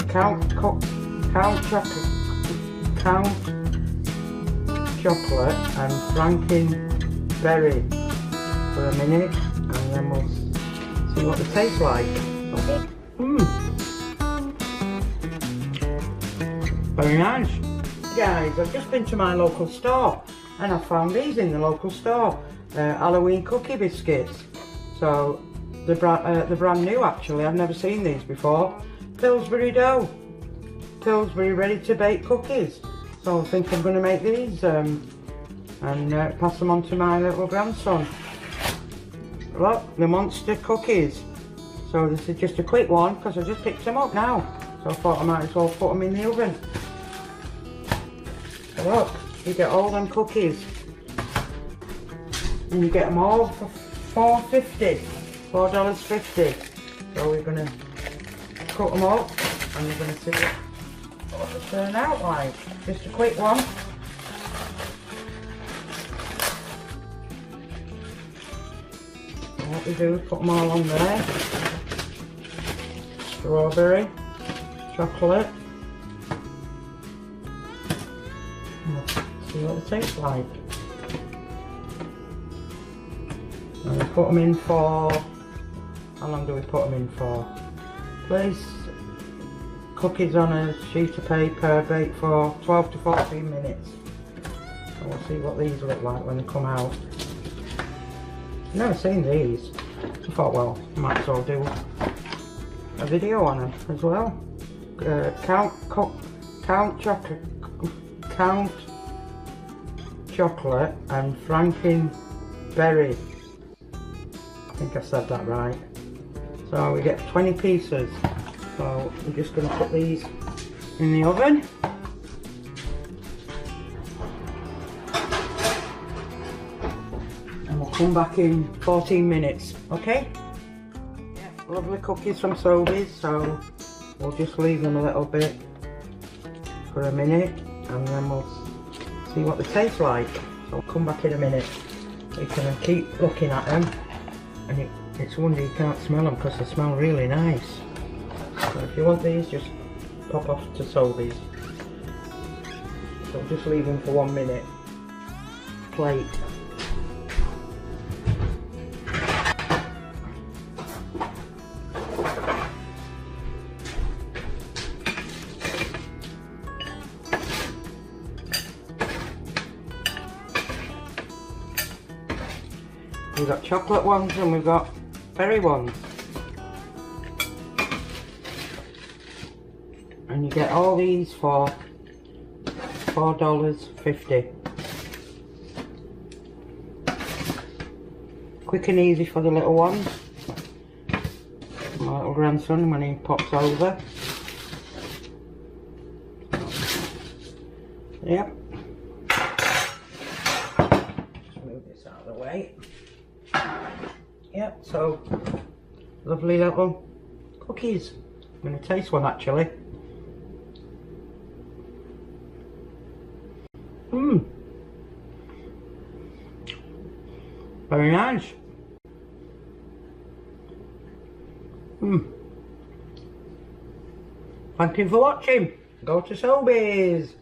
count chocolate and Franken berry for a minute, and then we'll see what they taste like. Very nice. Guys, I've just been to my local store and I found these in the local store. Halloween cookie biscuits. So they're brand new actually. I've never seen these before. Pillsbury dough. Pillsbury ready to bake cookies. So I think I'm going to make these and pass them on to my little grandson. Look, the monster cookies. So this is just a quick one because I just picked them up now. So I thought I might as well put them in the oven. Look, you get all them cookies. And you get them all for $4.50. So we're going to cut them up and we're going to see what they turn out like. Just a quick one. And what we do is put them all on there. Strawberry, chocolate. See what they taste like. And we put them in for, how long do we put them in for? Place cookies on a sheet of paper, bake for 12 to 14 minutes. And we'll see what these look like when they come out. I've never seen these. I thought, well, I might as well do a video on them as well. Count chocolate and Franken berry. I think I said that right. So we get 20 pieces. So we're just going to put these in the oven. And we'll come back in 14 minutes, okay? Yeah, lovely cookies from Sobeys, so we'll just leave them a little bit for a minute and then we'll see what they taste like. So I'll come back in a minute. You can keep looking at them and it's wonder you can't smell them because they smell really nice. So if you want these, just pop off to Sobeys. So just leave them for 1 minute. Plate. We've got chocolate ones and we've got berry ones. And you get all these for $4.50. Quick and easy for the little ones. My little grandson when he pops over. Yep. Just move this out of the way. Yep, so lovely little cookies. I'm going to taste one actually. Very nice. Thank you for watching. Go to Sobeys.